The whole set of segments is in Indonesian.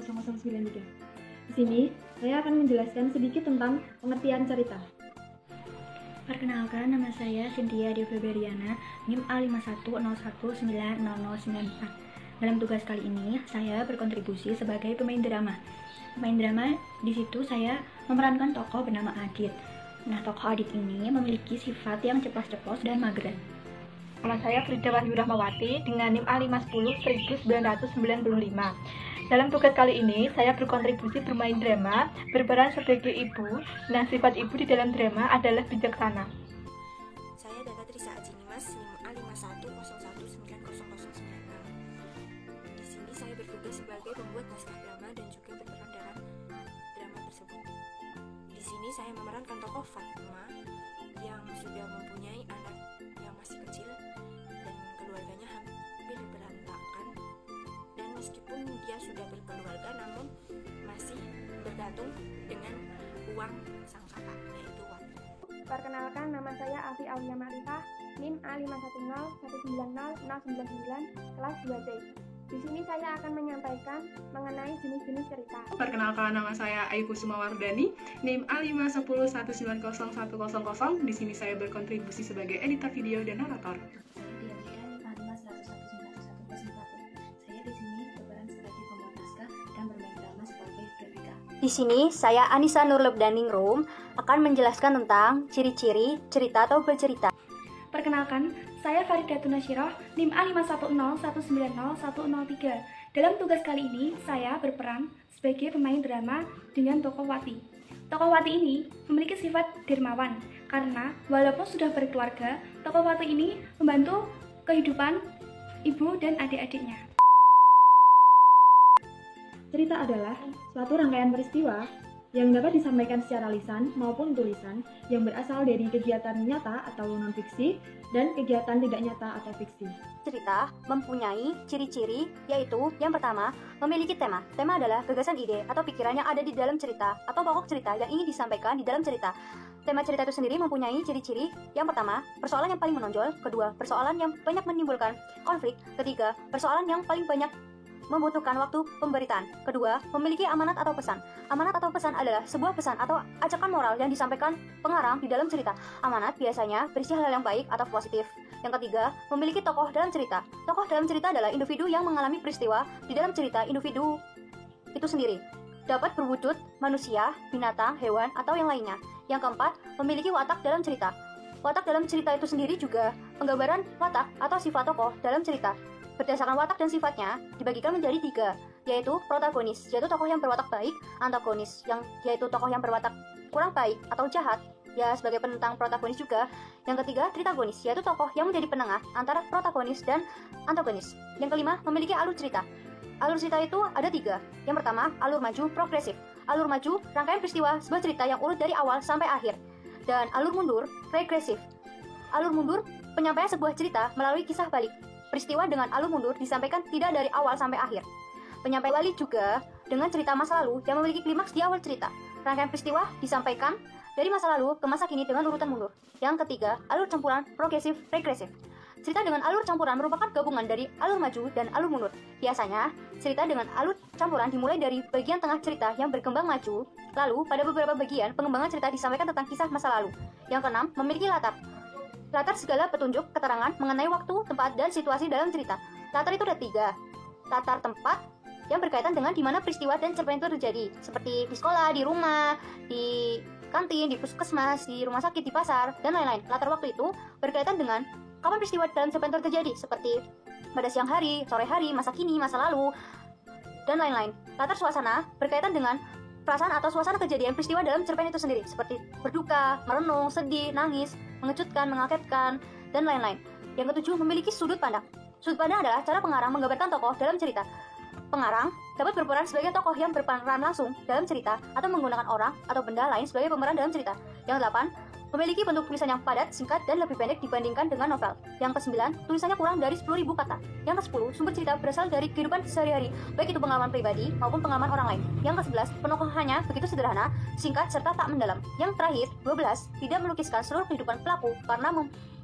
0093. Di sini, saya akan menjelaskan sedikit tentang pengertian cerita. Perkenalkan, nama saya Cynthia Deveberiana, NIM A51019094. Dalam tugas kali ini, saya berkontribusi sebagai pemain drama. Pemain drama di situ saya memerankan tokoh bernama Adit. Nah, tokoh Adit ini memiliki sifat yang ceplas-ceplos dan mageran. Nama saya Frida Wahyu Rahmawati dengan NIM A5101995. Dalam tugas kali ini, saya berkontribusi bermain drama, berperan sebagai ibu. Nah, sifat ibu di dalam drama adalah bijaksana. Saya Data Trisa Ajinimas, NIM A51019009. Di sini saya bertugas sebagai pembuat naskah drama dan juga berperan dalam drama tersebut. Di sini saya memerankan tokoh Fatma yang sudah mempunyai anak yang masih kecil dan keluarganya hampir berantakan. Dan meskipun dia sudah berkeluarga, namun masih bergantung dengan uang sang kakak, yaitu Wati. Perkenalkan, nama saya Afi Aulia Marifah, NIM A51019099, kelas 2C. Di sini saya akan menyampaikan mengenai jenis-jenis cerita. Perkenalkan, nama saya Ayu Kusumawardani, NIM A510190100. Di sini saya berkontribusi sebagai editor video dan narator. Di sini, saya Anissa Nurlebdaningrum akan menjelaskan tentang ciri-ciri cerita atau bercerita. Perkenalkan, saya Farida Tunasyirah, NIM A510190103. Dalam tugas kali ini, saya berperan sebagai pemain drama dengan tokoh Wati. Tokoh Wati ini memiliki sifat dermawan, karena walaupun sudah berkeluarga, tokoh Wati ini membantu kehidupan ibu dan adik-adiknya. Cerita adalah suatu rangkaian peristiwa yang dapat disampaikan secara lisan maupun tulisan yang berasal dari kegiatan nyata atau non-fiksi dan kegiatan tidak nyata atau fiksi. Cerita mempunyai ciri-ciri, yaitu yang pertama, memiliki tema. Tema adalah gagasan ide atau pikiran yang ada di dalam cerita atau pokok cerita yang ingin disampaikan di dalam cerita. Tema cerita itu sendiri mempunyai ciri-ciri. Yang pertama, persoalan yang paling menonjol. Kedua, persoalan yang banyak menimbulkan konflik. Ketiga, persoalan yang paling banyak membutuhkan waktu pemberitaan. Kedua, memiliki amanat atau pesan. Amanat atau pesan adalah sebuah pesan atau ajakan moral yang disampaikan pengarang di dalam cerita. Amanat biasanya berisi hal yang baik atau positif. Yang ketiga, memiliki tokoh dalam cerita. Tokoh dalam cerita adalah individu yang mengalami peristiwa di dalam cerita individu itu sendiri. Dapat berwujud manusia, binatang, hewan, atau yang lainnya. Yang keempat, memiliki watak dalam cerita. Watak dalam cerita itu sendiri juga penggambaran watak atau sifat tokoh dalam cerita. Berdasarkan watak dan sifatnya dibagikan menjadi 3, yaitu protagonis, yaitu tokoh yang berwatak baik, antagonis, yaitu tokoh yang berwatak kurang baik atau jahat, ya sebagai penentang protagonis juga. Yang ketiga, tritagonis, yaitu tokoh yang menjadi penengah antara protagonis dan antagonis. Yang kelima, memiliki alur cerita. Alur cerita itu ada 3. Yang pertama, alur maju progresif. Alur maju, rangkaian peristiwa sebuah cerita yang urut dari awal sampai akhir. Dan alur mundur, regresif. Alur mundur, penyampaian sebuah cerita melalui kisah balik. Peristiwa dengan alur mundur disampaikan tidak dari awal sampai akhir. Penyampaian balik juga dengan cerita masa lalu yang memiliki klimaks di awal cerita. Rangkaian peristiwa disampaikan dari masa lalu ke masa kini dengan urutan mundur. Yang ketiga, alur campuran progresif regresif. Cerita dengan alur campuran merupakan gabungan dari alur maju dan alur mundur. Biasanya, cerita dengan alur campuran dimulai dari bagian tengah cerita yang berkembang maju, lalu pada beberapa bagian pengembangan cerita disampaikan tentang kisah masa lalu. Yang keenam, memiliki latar. Latar segala petunjuk, keterangan mengenai waktu, tempat, dan situasi dalam cerita. Latar itu ada 3. Latar tempat yang berkaitan dengan di mana peristiwa dan cerpen itu terjadi, seperti di sekolah, di rumah, di kantin, di puskesmas, di rumah sakit, di pasar, dan lain-lain. Latar waktu itu berkaitan dengan kapan peristiwa dalam cerpen itu terjadi, seperti pada siang hari, sore hari, masa kini, masa lalu, dan lain-lain. Latar suasana berkaitan dengan perasaan atau suasana kejadian peristiwa dalam cerpen itu sendiri, seperti berduka, merenung, sedih, nangis, mengejutkan, mengagetkan, dan lain-lain. Yang ketujuh, memiliki sudut pandang. Sudut pandang adalah cara pengarang menggambarkan tokoh dalam cerita. Pengarang dapat berperan sebagai tokoh yang berperan langsung dalam cerita atau menggunakan orang atau benda lain sebagai pemeran dalam cerita. Yang kedelapan, memiliki bentuk tulisan yang padat, singkat, dan lebih pendek dibandingkan dengan novel. Yang ke-9, tulisannya kurang dari 10.000 kata. Yang ke-10, sumber cerita berasal dari kehidupan sehari-hari, baik itu pengalaman pribadi maupun pengalaman orang lain. Yang ke-11, penokohannya begitu sederhana, singkat, serta tak mendalam. Yang terakhir, 12, tidak melukiskan seluruh kehidupan pelaku karena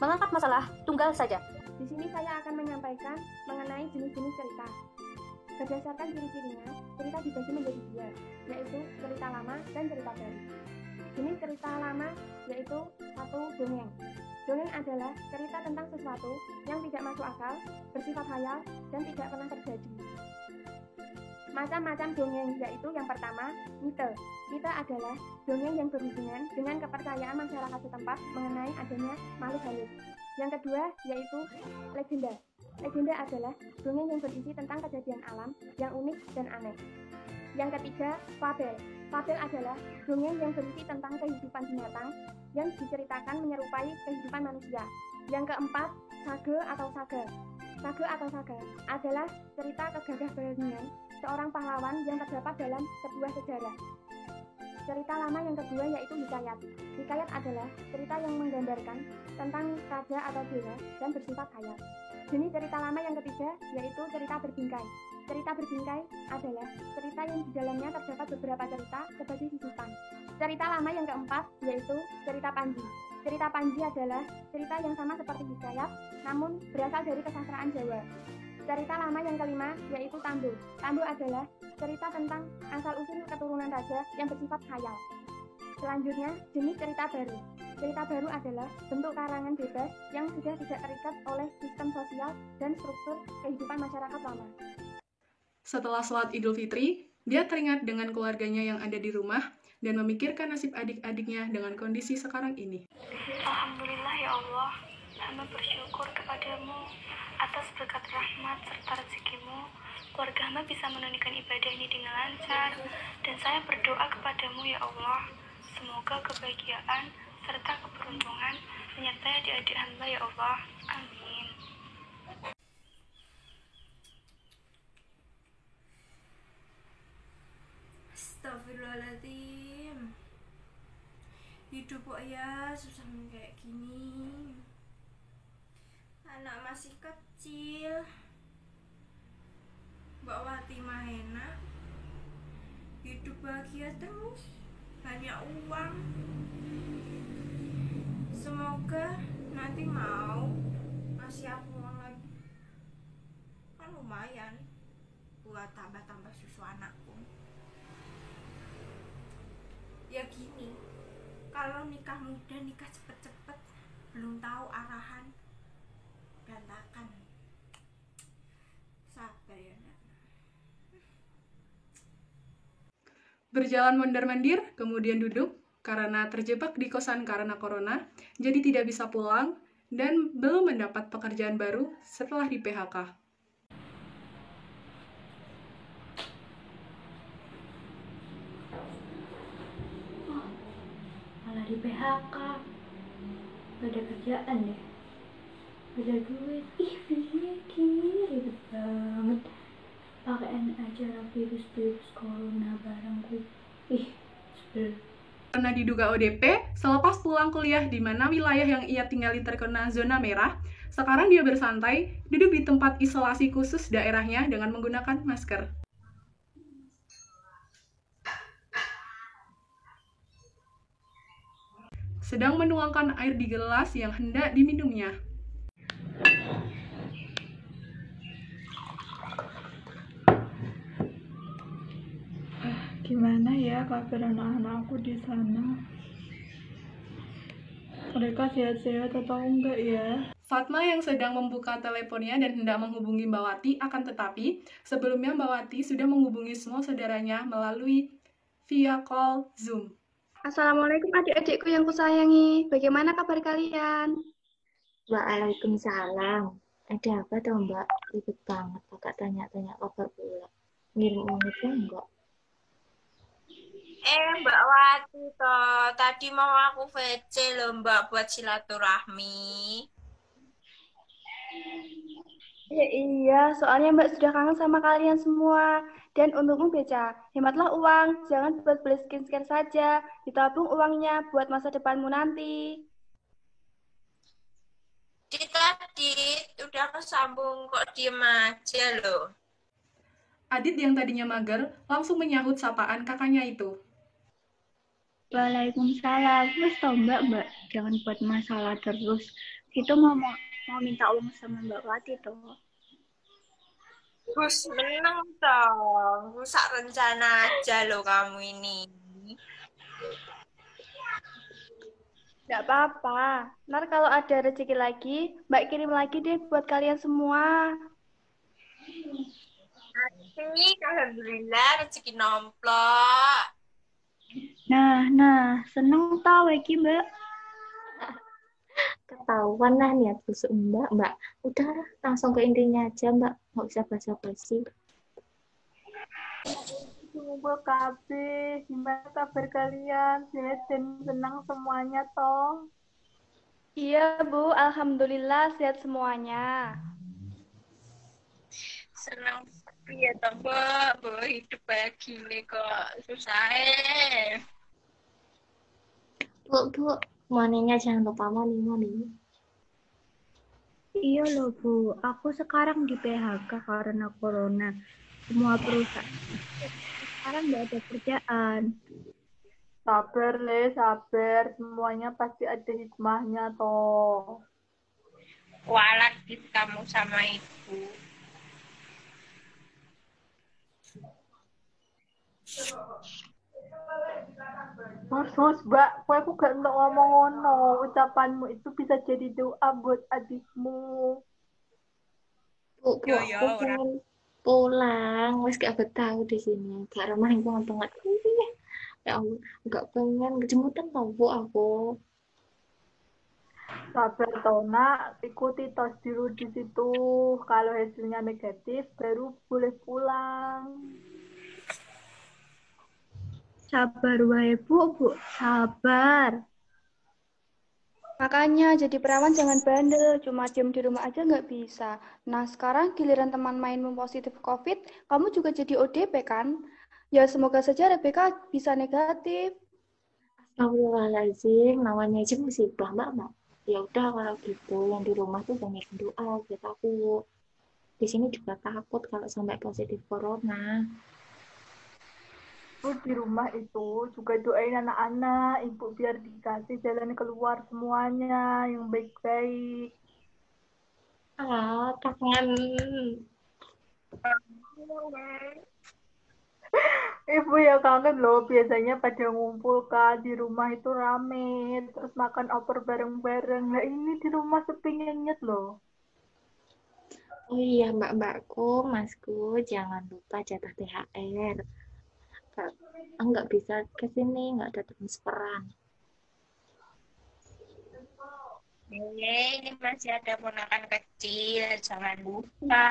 mengangkat masalah tunggal saja. Di sini saya akan menyampaikan mengenai jenis-jenis cerita. Berdasarkan ciri-cirinya, cerita dibagi menjadi dua, yaitu cerita lama dan cerita baru. Jenis cerita lama yaitu 1. Dongeng. Dongeng adalah cerita tentang sesuatu yang tidak masuk akal, bersifat khayal, dan tidak pernah terjadi. Macam-macam dongeng yaitu yang pertama, mite. Mite adalah dongeng yang berhubungan dengan kepercayaan masyarakat setempat mengenai adanya makhluk halus. Yang kedua yaitu legenda. Legenda adalah dongeng yang berisi tentang kejadian alam yang unik dan aneh. Yang ketiga, fabel. Fabel adalah dongeng yang berisi tentang kehidupan binatang yang diceritakan menyerupai kehidupan manusia. Yang keempat, sage atau saga. Sage atau saga adalah cerita kegagah-beranian seorang pahlawan yang terdapat dalam sebuah sejarah. Cerita lama yang kedua yaitu hikayat. Hikayat adalah cerita yang menggambarkan tentang raja atau dewa dan bersifat khayal. Jenis cerita lama yang ketiga yaitu cerita berbingkai. Cerita berbingkai adalah cerita yang di dalamnya terdapat beberapa cerita sebagai sisutan. Cerita lama yang keempat yaitu cerita panji. Cerita panji adalah cerita yang sama seperti hikayat, namun berasal dari kesastraan Jawa. Cerita lama yang kelima yaitu tambo. Tambo adalah cerita tentang asal-usul keturunan raja yang bersifat khayal. Selanjutnya, jenis cerita baru. Cerita baru adalah bentuk karangan bebas yang sudah tidak terikat oleh sistem sosial dan struktur kehidupan masyarakat lama. Setelah sholat Idul Fitri, dia teringat dengan keluarganya yang ada di rumah dan memikirkan nasib adik-adiknya dengan kondisi sekarang ini. Alhamdulillah ya Allah, hamba bersyukur kepadamu atas berkat rahmat serta rezekimu. Keluarga hamba bisa menunaikan ibadah ini dengan lancar, dan saya berdoa kepadamu ya Allah, semoga kebahagiaan serta keberuntungan menyertai adik-adik hamba ya Allah. Amin. Astagfirullahaladzim. Hidup kok ya susah kayak gini. Anak masih kecil, Mbak Wati mah enak, hidup bahagia terus, banyak uang. Semoga nanti mau ngasih aku uang lagi, kan lumayan buat tambah-tambah susu anakku. Ya gini, kalau nikah muda, nikah cepet-cepet, belum tahu arahan, berantakan. Sabar ya nak. Berjalan mondar-mandir, kemudian duduk, karena terjebak di kosan karena corona, jadi tidak bisa pulang, dan belum mendapat pekerjaan baru setelah di PHK. Malah di PHK, gak ada kerjaan deh, gak ada duit. Ih, gini ribet banget, pakaian aja virus corona barangku. Ih, sebel. Karena diduga ODP, selepas pulang kuliah di mana wilayah yang ia tinggali terkena zona merah, sekarang dia bersantai, duduk di tempat isolasi khusus daerahnya dengan menggunakan masker. Sedang menuangkan air di gelas yang hendak diminumnya. Gimana ya kabar anak-anakku di sana? Mereka sehat-sehat atau enggak ya? Fatma yang sedang membuka teleponnya dan hendak menghubungi Mbak Wati, akan tetapi sebelumnya Mbak Wati sudah menghubungi semua saudaranya melalui via call Zoom. Assalamualaikum adik-adikku yang kusayangi. Bagaimana kabar kalian? Waalaikumsalam. Ada apa toh Mbak? Ribet banget kakak tanya-tanya kabar pula. Ngirim unitnya enggak? Mbak Wati toh, tadi mau aku VC loh Mbak buat silaturahmi. Iya, soalnya Mbak sudah kangen sama kalian semua. Dan untukmu Beca, hematlah uang, jangan buat beli skincare saja, ditabung uangnya buat masa depanmu nanti. Tadi udah kesambung kok diem aja loh. Adit yang tadinya mager langsung menyahut sapaan kakaknya itu. Waalaikumsalam. Wes tau mbak, jangan buat masalah terus. Kita mau minta uang sama Mbak Wati toh. Gus menang dong. Rusak rencana aja loh kamu ini. Nggak apa-apa. Ntar kalau ada rezeki lagi, Mbak kirim lagi deh buat kalian semua. Asik, alhamdulillah rezeki nomplok. Nah, seneng tau iki Mbak. Ketahuan lah niat busuk Mbak. Udah langsung ke intinya aja Mbak. Nggak usah basa-basi. Semoga kabeh, gimana kabar kalian? Sehat dan senang semuanya toh? Iya Bu, Alhamdulillah sehat semuanya. Senang ya toh, Mbak hidup kayak gini kok susah. Bu, moneynya jangan lupa money. Iya loh Bu, aku sekarang di PHK karena corona. Semua perusahaan sekarang nggak ada kerjaan. Sabar Le, sabar. Semuanya pasti ada hikmahnya toh. Kualat kamu sama ibu. Sus, Mbak, aku gak untuk ngomong ngono. Ucapanmu itu bisa jadi doa buat adikmu. Bu, aku pengen pulang. Wes gak betah di sini. Gak ramah lingkungan banget. Ya Allah, gak pengen kejemutan tau Bu aku. Sabar toh nak, ikuti tos dulu di situ. Kalau hasilnya negatif, baru boleh pulang. Sabar wae Bu, sabar. Makanya jadi perawan jangan bandel, cuma diem di rumah aja nggak bisa. Nah sekarang giliran teman mainmu positif COVID, kamu juga jadi ODP kan? Ya semoga saja Rebecca bisa negatif. Astagfirullahaladzim, namanya aja musibah Mbak. Ya udah kalau gitu, yang di rumah tuh banyak doa buat aku. Di sini juga takut kalau sampai positif corona. Terus di rumah itu juga doain anak-anak, ibu biar dikasih jalan keluar semuanya yang baik-baik. Kangen. Ibu ya kangen loh, biasanya pada ngumpul kan di rumah itu rame, terus makan opor bareng-bareng. Nah ini di rumah sepi nyenyet loh. Oh iya mbak-mbakku, masku, jangan lupa jatah THR. Enggak bisa ke sini, enggak ada transferan. Ini masih ada ponakan kecil, jangan lupa.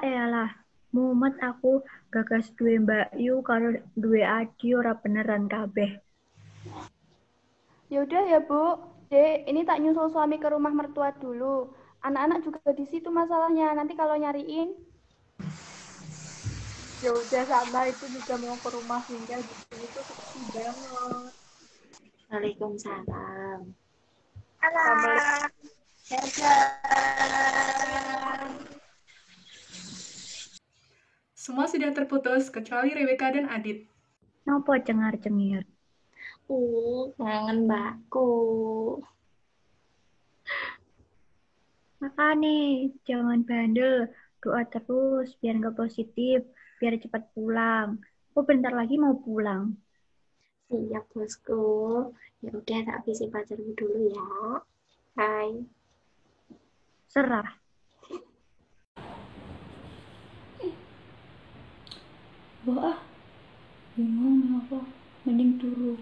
Elah, mumet aku gagas duwe Mbak Yu karo duwe Adi ora beneran kabeh. Yaudah ya Bu, Dek, ini tak nyusul suami ke rumah mertua dulu. Anak-anak juga di situ masalahnya, nanti kalau nyariin. Ya udah sama itu juga mau ke rumah tinggal di sini tuh sepi banget. Waalaikumsalam. Halo. Semua sudah terputus kecuali Rebecca dan Adit. Nopo cengar-cengir? Kangen mbakku. Makanya jangan bandel, doa terus biar nggak positif, biar cepat pulang. Aku bentar lagi mau pulang. Siap bosku. Ya udah tak visi pacarmu dulu ya. Hai. Serah. Boah, bingung apa? Mending turu.